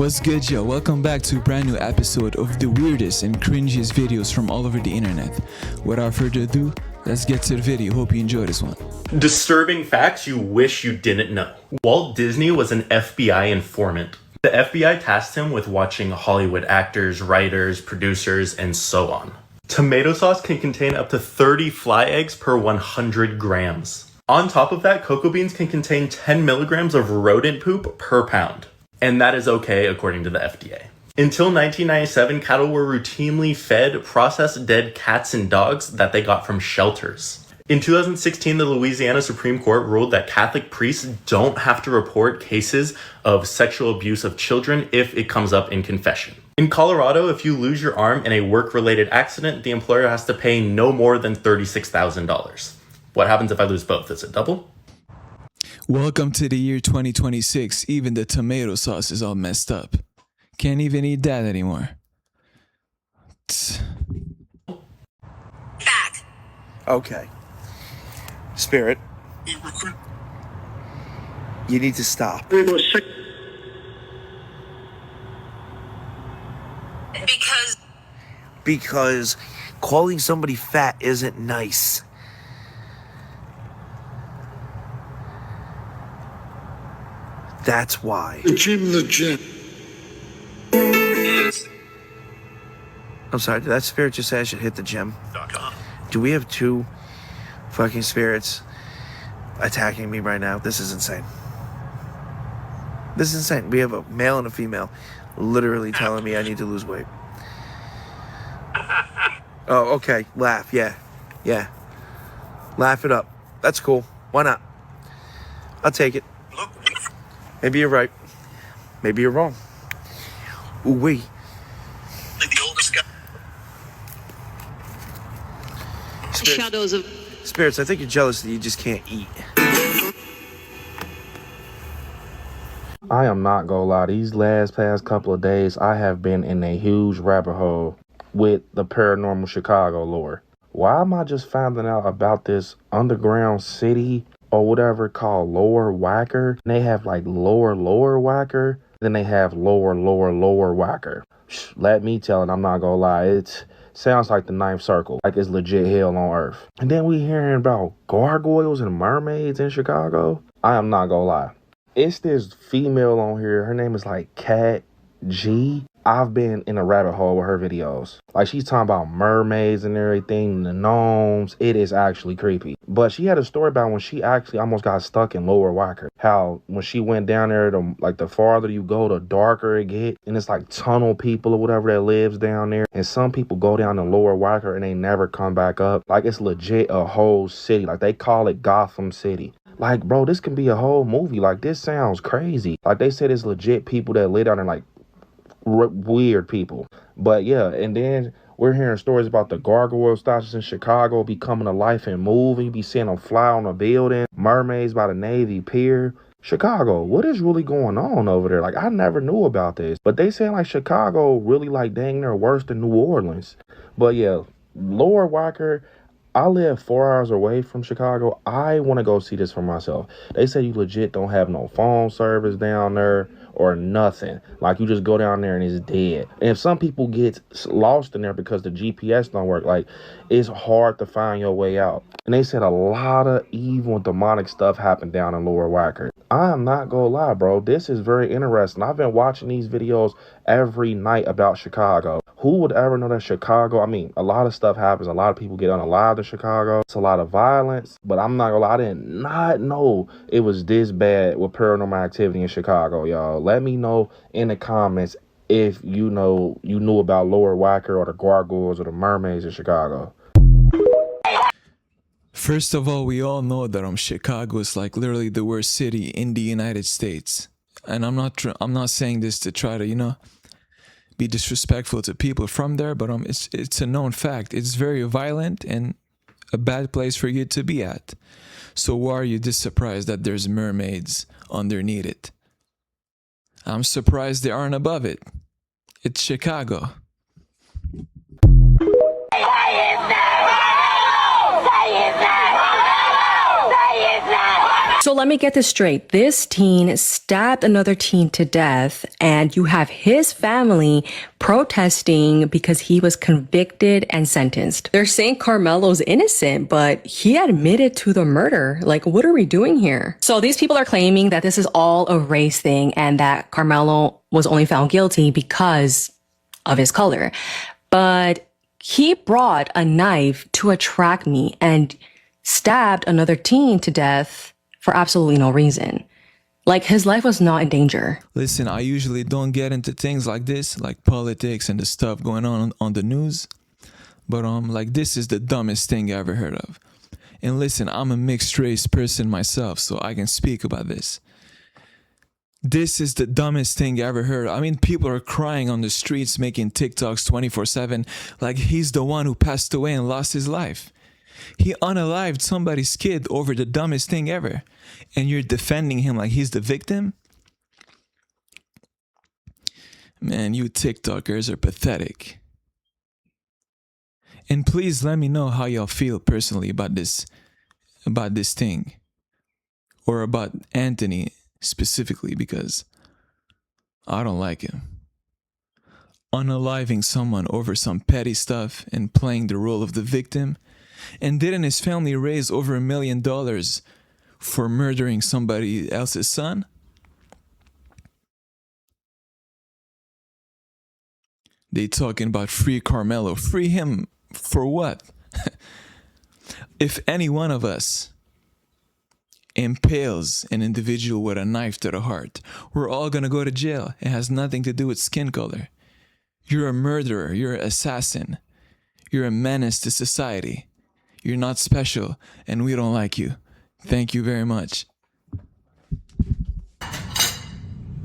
What's good, yo? Welcome back to a brand new episode of the weirdest and cringiest videos from all over the internet. Without further ado, let's get to the video. Hope you enjoy this one. Disturbing facts you wish you didn't know. Walt Disney was an FBI informant. The FBI tasked him with watching Hollywood actors, writers, producers, and so on. Tomato sauce can contain up to 30 fly eggs per 100 grams. On top of that, cocoa beans can contain 10 milligrams of rodent poop per pound. And that is okay according to the FDA. Until 1997, cattle were routinely fed processed dead cats and dogs that they got from shelters. In 2016, the Louisiana Supreme Court ruled that Catholic priests don't have to report cases of sexual abuse of children if it comes up in confession. In Colorado, if you lose your arm in a work-related accident, the employer has to pay no more than $36,000. What happens if I lose both? Is it double? Welcome to the year 2026. Even the tomato sauce is all messed up. Can't even eat that anymore. Back. Okay. Spirit, you need to stop. Because calling somebody fat isn't nice. That's why. The gym. I'm sorry, did that spirit just say I should hit the gym? Do we have two fucking spirits attacking me right now? This is insane. This is insane. We have a male and a female literally telling me I need to lose weight. Oh, okay. Laugh. Yeah. Laugh it up. That's cool. Why not? I'll take it. Maybe you're right. Maybe you're wrong. Ooh, wait. Shadows of Spirits, I think you're jealous that you just can't eat. I am not gonna lie, these past couple of days, I have been in a huge rabbit hole with the paranormal Chicago lore. Why am I just finding out about this underground city or whatever called Lower Wacker? They have like Lower Wacker, then they have Lower Wacker. Let me tell it, I'm not gonna lie, it sounds like the Ninth Circle, like it's legit hell on earth. And then we hearing about gargoyles and mermaids in Chicago. I am not gonna lie. It's this female on here. Her name is like Cat G. I've been in a rabbit hole with her videos. Like she's talking about mermaids and everything, the gnomes. It is actually creepy. But she had a story about when she actually almost got stuck in Lower Wacker. How when she went down there, the farther you go, the darker it get. And it's like tunnel people or whatever that lives down there. And some people go down to Lower Wacker and they never come back up. Like it's legit a whole city. Like they call it Gotham City. Like, bro, this can be a whole movie. Like this sounds crazy. Like they said it's legit people that live down there, like weird people. But yeah, and then we're hearing stories about the gargoyle statues in Chicago becoming to life and moving. You be seeing them fly on a building, mermaids by the Navy Pier. Chicago, what is really going on over there? Like I never knew about this, but they say like Chicago really like dang near worse than New Orleans. But yeah, Lower Wacker, I live 4 hours away from Chicago. I want to go see this for myself. They say you legit don't have no phone service down there or nothing. Like you just go down there and it's dead. And if some people get lost in there because the GPS don't work, like it's hard to find your way out. And they said a lot of evil and demonic stuff happened down in Lower Wacker. I'm not gonna lie, bro. This is very interesting. I've been watching these videos every night about Chicago. Who would ever know that Chicago? I mean, a lot of stuff happens. A lot of people get unalived in Chicago. It's a lot of violence. But I'm not gonna lie, I did not know it was this bad with paranormal activity in Chicago, y'all. Let me know in the comments if you knew about Lower Wacker or the gargoyles or the mermaids in Chicago. First of all, we all know that Chicago is like literally the worst city in the United States. And I'm not saying this to try to, be disrespectful to people from there, but it's a known fact. It's very violent and a bad place for you to be at. So why are you this surprised that there's mermaids underneath it? I'm surprised they aren't above it. It's Chicago. Say it now! Say it now! Say it now! So let me get this straight. This teen stabbed another teen to death, and you have his family protesting because he was convicted and sentenced. They're saying Carmelo's innocent, but he admitted to the murder. Like, what are we doing here? So these people are claiming that this is all a race thing and that Carmelo was only found guilty because of his color. But he brought a knife to a track meet and stabbed another teen to death for absolutely no reason. Like, his life was not in danger. Listen, I usually don't get into things like this, like politics and the stuff going on the news. But like, this is the dumbest thing I ever heard of. And listen, I'm a mixed race person myself, so I can speak about this. This is the dumbest thing I ever heard. I mean, people are crying on the streets, making TikToks 24/7, like he's the one who passed away and lost his life. He unalived somebody's kid over the dumbest thing ever. And you're defending him like he's the victim? Man, you TikTokers are pathetic. And please let me know how y'all feel personally about this thing. Or about Anthony specifically, because I don't like him. Unaliving someone over some petty stuff and playing the role of the victim. And didn't his family raise over $1 million for murdering somebody else's son? They talking about free Carmelo. Free him for what? If any one of us impales an individual with a knife to the heart, we're all gonna go to jail. It has nothing to do with skin color. You're a murderer. You're an assassin. You're a menace to society. You're not special, and we don't like you. Thank you very much.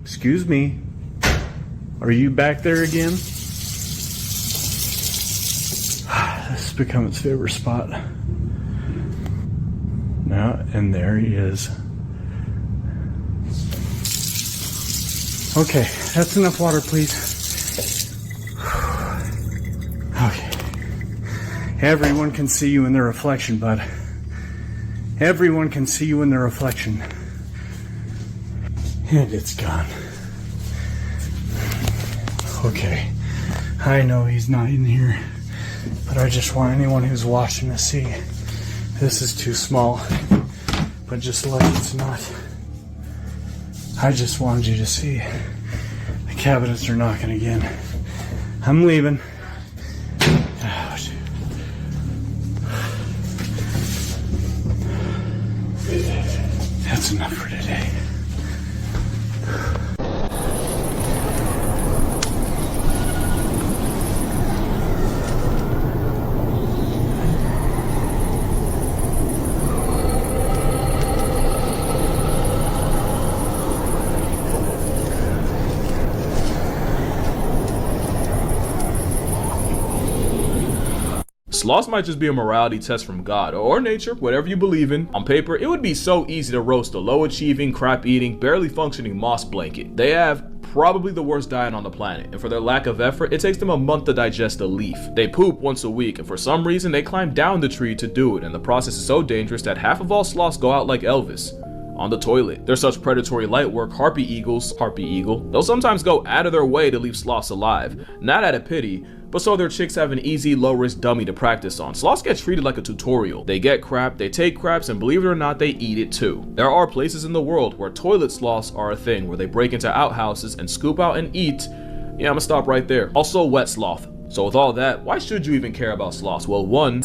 Excuse me. Are you back there again? This has become its favorite spot. Now, and there he is. Okay, that's enough water, please. Okay. Everyone can see you in their reflection, bud. Everyone can see you in their reflection. And it's gone. Okay. I know he's not in here, but I just want anyone who's watching to see. This is too small, but just like it's not. I just wanted you to see. The cabinets are knocking again. I'm leaving. Ouch. That's enough for today. Sloths might just be a morality test from God or nature, whatever you believe in. On paper, it would be so easy to roast a low-achieving, crap-eating, barely functioning moss blanket. They have probably the worst diet on the planet, and for their lack of effort, it takes them a month to digest a leaf. They poop once a week, and for some reason, they climb down the tree to do it, and the process is so dangerous that half of all sloths go out like Elvis, on the toilet. They're such predatory light work, harpy eagle, they'll sometimes go out of their way to leave sloths alive, not out of pity, but so their chicks have an easy, low-risk dummy to practice on. Sloths get treated like a tutorial. They get crap, they take craps, and believe it or not, they eat it too. There are places in the world where toilet sloths are a thing, where they break into outhouses and scoop out and eat. Yeah, I'ma stop right there. Also, wet sloth. So with all that, why should you even care about sloths? Well, one,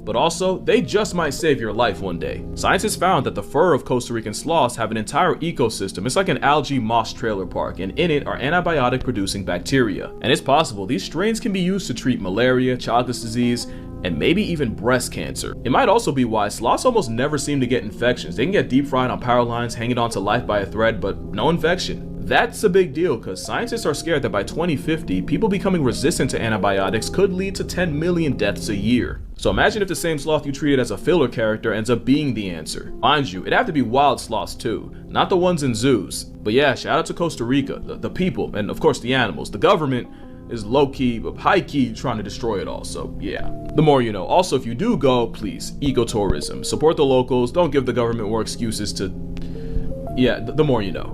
but also, they just might save your life one day. Scientists found that the fur of Costa Rican sloths have an entire ecosystem. It's like an algae moss trailer park, and in it are antibiotic producing bacteria. And it's possible these strains can be used to treat malaria, Chagas disease, and maybe even breast cancer. It might also be why sloths almost never seem to get infections. They can get deep fried on power lines, hanging onto life by a thread, but no infection. That's a big deal because scientists are scared that by 2050, people becoming resistant to antibiotics could lead to 10 million deaths a year. So imagine if the same sloth you treated as a filler character ends up being the answer. Mind you, it'd have to be wild sloths too, not the ones in zoos. But yeah, shout out to Costa Rica, the people, and of course the animals. The government, is low-key, high-key trying to destroy it all. So yeah, the more you know. Also, if you do go, please, ecotourism. Support the locals. Don't give the government more excuses to, yeah, the more you know.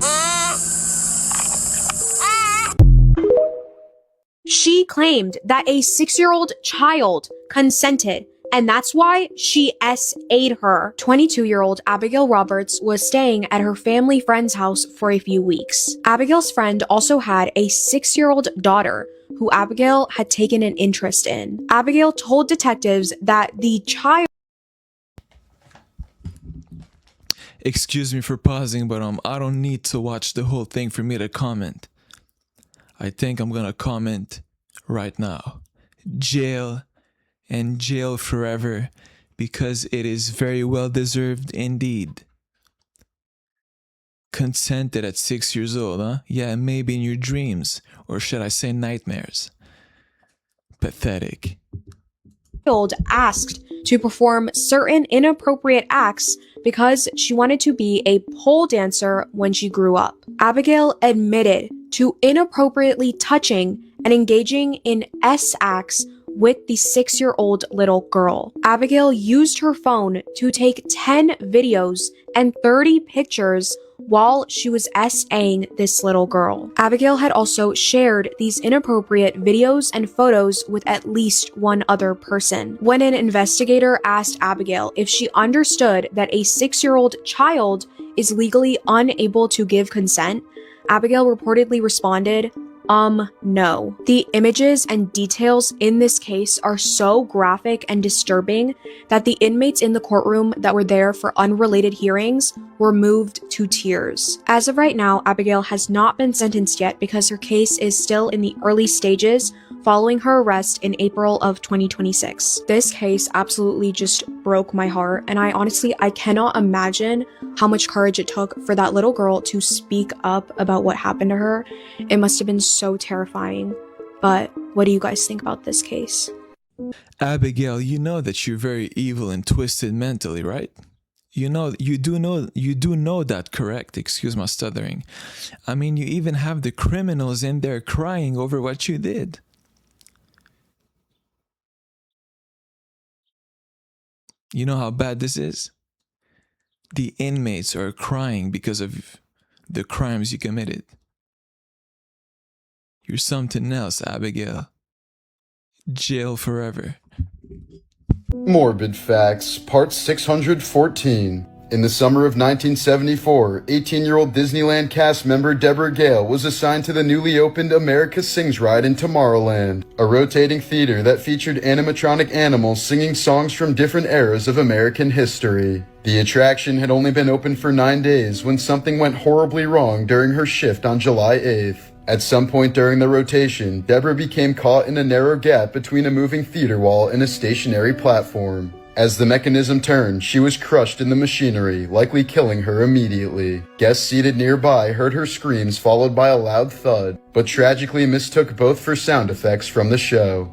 She claimed that a 6-year-old child consented, and that's why she SA'd her. 22-year-old Abigail Roberts was staying at her family friend's house for a few weeks. Abigail's friend also had a 6-year-old daughter who Abigail had taken an interest in. Abigail told detectives that the child— Excuse me for pausing, but I don't need to watch the whole thing for me to comment. I think I'm gonna comment right now. Jail, and jail forever, because it is very well deserved indeed. Consented at 6 years old, huh? Yeah, maybe in your dreams, or should I say nightmares. Pathetic. asked to perform certain inappropriate acts because she wanted to be a pole dancer when she grew up. Abigail admitted to inappropriately touching and engaging in S acts with the 6-year-old little girl. Abigail used her phone to take 10 videos and 30 pictures while she was S-ing this little girl. Abigail had also shared these inappropriate videos and photos with at least one other person. When an investigator asked Abigail if she understood that a 6-year-old child is legally unable to give consent, Abigail reportedly responded, no. The images and details in this case are so graphic and disturbing that the inmates in the courtroom that were there for unrelated hearings were moved to tears. As of right now, Abigail has not been sentenced yet because her case is still in the early stages following her arrest in April of 2026. This case absolutely just broke my heart, and I cannot imagine how much courage it took for that little girl to speak up about what happened to her. It must have been so terrifying. But what do you guys think about this case? Abigail, you know that you're very evil and twisted mentally, right? You do know that, correct? Excuse my stuttering. I mean, you even have the criminals in there crying over what you did. You know how bad this is? The inmates are crying because of the crimes you committed. You're something else, Abigail. Jail forever. Morbid Facts, Part 614. In the summer of 1974, 18-year-old Disneyland cast member Deborah Gale was assigned to the newly opened America Sings ride in Tomorrowland, a rotating theater that featured animatronic animals singing songs from different eras of American history. The attraction had only been open for 9 days when something went horribly wrong during her shift on July 8th. At some point during the rotation, Deborah became caught in a narrow gap between a moving theater wall and a stationary platform. As the mechanism turned, she was crushed in the machinery, likely killing her immediately. Guests seated nearby heard her screams followed by a loud thud, but tragically mistook both for sound effects from the show.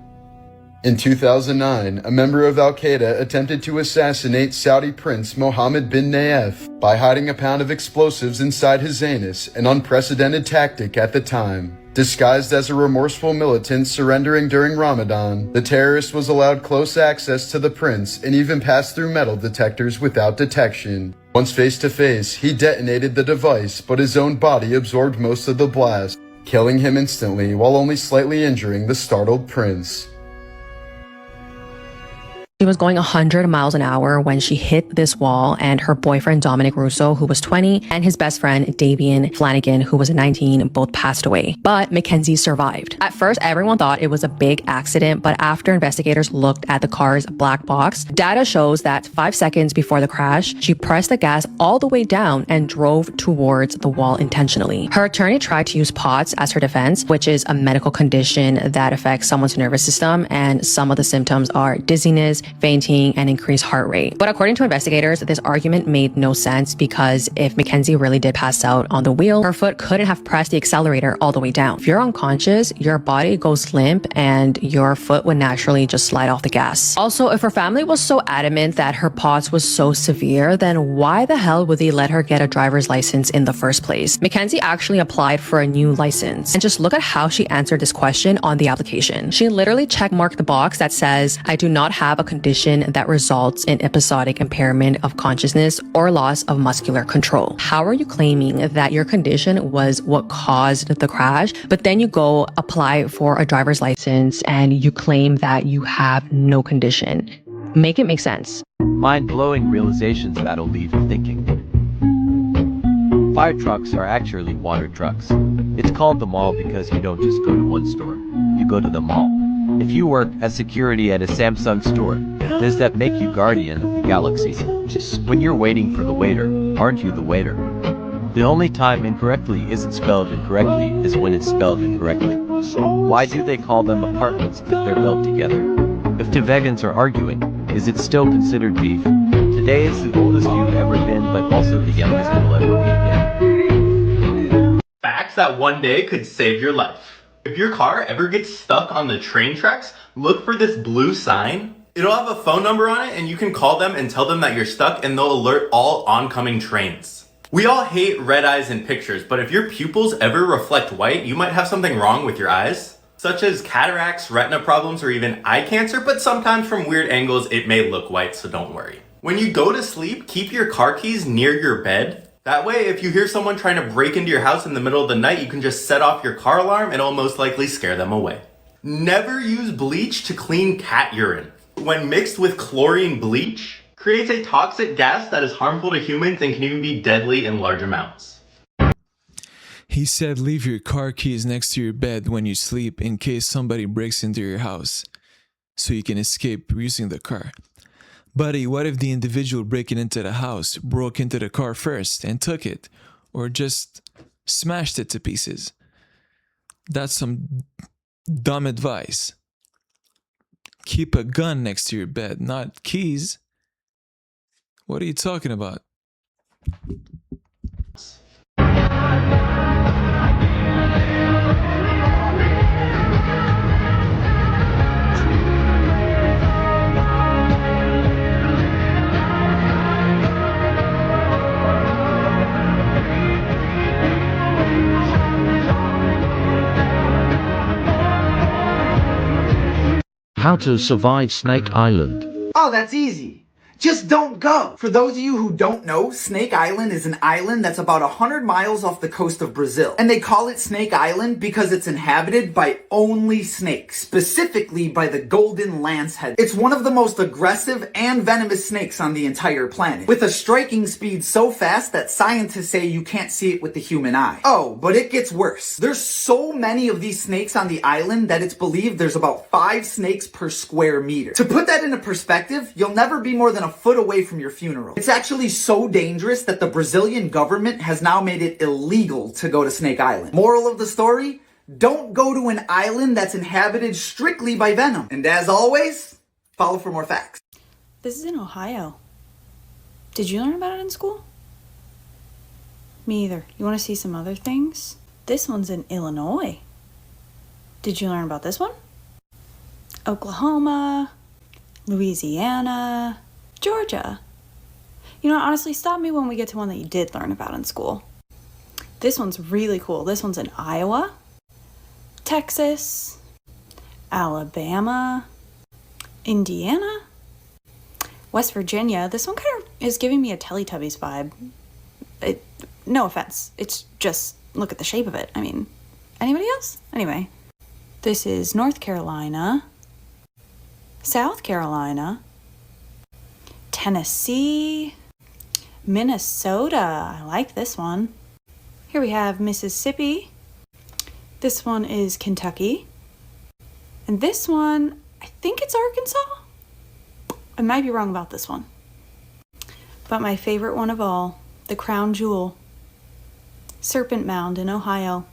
In 2009, a member of Al-Qaeda attempted to assassinate Saudi Prince Mohammed bin Nayef by hiding a pound of explosives inside his anus, an unprecedented tactic at the time. Disguised as a remorseful militant surrendering during Ramadan, the terrorist was allowed close access to the prince and even passed through metal detectors without detection. Once face to face, he detonated the device, but his own body absorbed most of the blast, killing him instantly while only slightly injuring the startled prince. She was going 100 miles an hour when she hit this wall, and her boyfriend Dominic Russo, who was 20, and his best friend Davian Flanagan, who was 19, both passed away. But Mackenzie survived. At first, everyone thought it was a big accident, but after investigators looked at the car's black box, data shows that 5 seconds before the crash, she pressed the gas all the way down and drove towards the wall intentionally. Her attorney tried to use POTS as her defense, which is a medical condition that affects someone's nervous system, and some of the symptoms are dizziness, fainting, and increased heart rate. But according to investigators, this argument made no sense because if Mackenzie really did pass out on the wheel, her foot couldn't have pressed the accelerator all the way down. If you're unconscious, your body goes limp and your foot would naturally just slide off the gas. Also, if her family was so adamant that her POTS was so severe, then why the hell would they let her get a driver's license in the first place? Mackenzie actually applied for a new license. And just look at how she answered this question on the application. She literally checkmarked the box that says, I do not have a condition that results in episodic impairment of consciousness or loss of muscular control. How are you claiming that your condition was what caused the crash, but then you go apply for a driver's license and you claim that you have no condition? Make it make sense. Mind-blowing realizations that'll leave you thinking. Fire trucks are actually water trucks. It's called the mall because you don't just go to one store, you go to the mall. If you work as security at a Samsung store, does that make you guardian of the galaxy? When you're waiting for the waiter, aren't you the waiter? The only time incorrectly isn't spelled incorrectly is when it's spelled incorrectly. Why do they call them apartments if they're built together? If two vegans are arguing, is it still considered beef? Today is the oldest you've ever been, but also the youngest you'll ever be again. Facts that one day could save your life. If your car ever gets stuck on the train tracks, look for this blue sign. It'll have a phone number on it and you can call them and tell them that you're stuck and they'll alert all oncoming trains. We all hate red eyes in pictures, but if your pupils ever reflect white, you might have something wrong with your eyes, such as cataracts, retina problems, or even eye cancer, but sometimes from weird angles it may look white, so don't worry. When you go to sleep, keep your car keys near your bed. That way, if you hear someone trying to break into your house in the middle of the night, you can just set off your car alarm and it'll most likely scare them away. Never use bleach to clean cat urine. When mixed with chlorine bleach, creates a toxic gas that is harmful to humans and can even be deadly in large amounts. He said leave your car keys next to your bed when you sleep in case somebody breaks into your house, so you can escape using the car. Buddy, what if the individual breaking into the house broke into the car first and took it, or just smashed it to pieces? That's some dumb advice. Keep a gun next to your bed, not keys. What are you talking about? How to survive Snake Island. Oh, that's easy. Just don't go. For those of you who don't know, Snake Island is an island that's about 100 miles off the coast of Brazil. And they call it Snake Island because it's inhabited by only snakes, specifically by the golden lancehead. It's one of the most aggressive and venomous snakes on the entire planet, with a striking speed so fast that scientists say you can't see it with the human eye. Oh, but it gets worse. There's so many of these snakes on the island that it's believed there's about 5 snakes per square meter. To put that into perspective, you'll never be more than a foot away from your funeral. It's actually so dangerous that the Brazilian government has now made it illegal to go to Snake Island. Moral of the story, don't go to an island that's inhabited strictly by venom. And as always, follow for more facts. This is in Ohio. Did you learn about it in school? Me either. You want to see some other things? This one's in Illinois. Did you learn about this one? Oklahoma, Louisiana, Georgia. You know, honestly, stop me when we get to one that you did learn about in school. This one's really cool. This one's in Iowa, Texas, Alabama, Indiana, West Virginia. This one kind of is giving me a Teletubbies vibe. No offense. It's just, look at the shape of it. I mean, anybody else? Anyway, this is North Carolina, South Carolina, Tennessee, Minnesota. I like this one. Here we have Mississippi. This one is Kentucky. And this one, I think it's Arkansas. I might be wrong about this one. But my favorite one of all, the crown jewel, Serpent Mound in Ohio.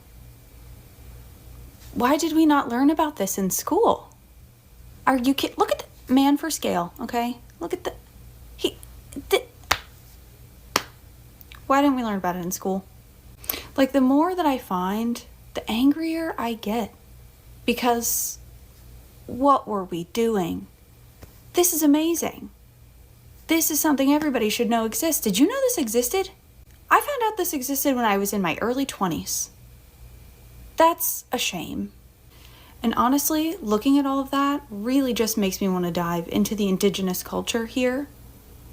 Why did we not learn about this in school? Are you kidding? Look at man for scale, okay? Look at why didn't we learn about it in school? Like, the more that I find, the angrier I get. Because what were we doing? This is amazing. This is something everybody should know exists. Did you know this existed? I found out this existed when I was in my early 20s. That's a shame. And honestly, looking at all of that really just makes me want to dive into the indigenous culture here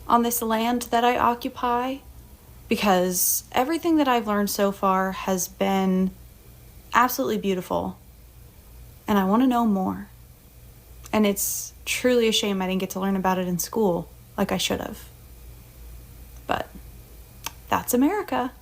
on this land that I occupy, because everything that I've learned so far has been absolutely beautiful, and I want to know more. And it's truly a shame I didn't get to learn about it in school like I should have. But that's America.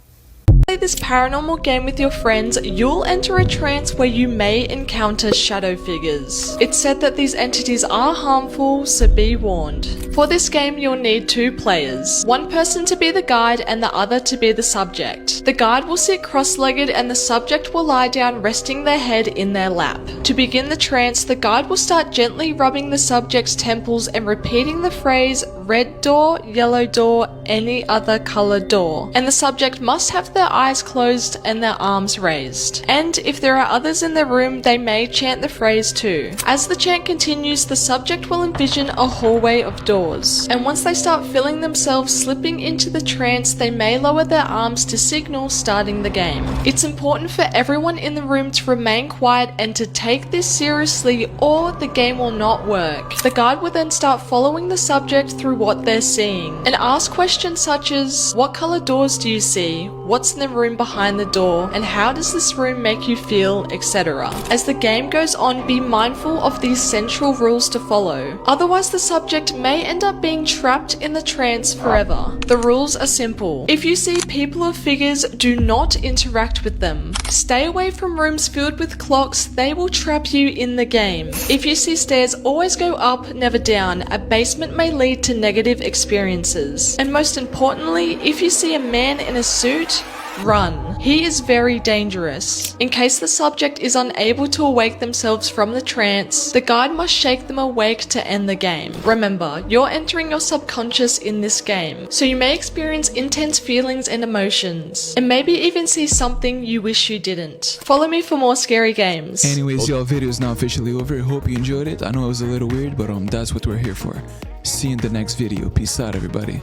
Play this paranormal game with your friends, you'll enter a trance where you may encounter shadow figures. It's said that these entities are harmful, so be warned. For this game, you'll need 2 players. One person to be the guide and the other to be the subject. The guide will sit cross-legged and the subject will lie down resting their head in their lap. To begin the trance, the guide will start gently rubbing the subject's temples and repeating the phrase, red door, yellow door, any other color door. And the subject must have their eyes closed and their arms raised. And if there are others in the room, they may chant the phrase too. As the chant continues, the subject will envision a hallway of doors. And once they start feeling themselves slipping into the trance, they may lower their arms to signal starting the game. It's important for everyone in the room to remain quiet and to take this seriously, or the game will not work. The guide will then start following the subject through what they're seeing and ask questions such as, what color doors do you see? What's in the room behind the door? And how does this room make you feel, etc. As the game goes on, be mindful of these central rules to follow. Otherwise, the subject may end up being trapped in the trance forever. The rules are simple. If you see people or figures, do not interact with them. Stay away from rooms filled with clocks, they will trap you in the game. If you see stairs, always go up, never down. A basement may lead to negative experiences. And most importantly, if you see a man in a suit, run. He is very dangerous. In case the subject is unable to awake themselves from the trance, the guide must shake them awake to end the game. Remember, you're entering your subconscious in this game, so you may experience intense feelings and emotions, and maybe even see something you wish you didn't. Follow me for more scary games. Anyways, y'all, video is now officially over. Hope you enjoyed it. I know it was a little weird, but that's what we're here for. See you in the next video. Peace out, everybody.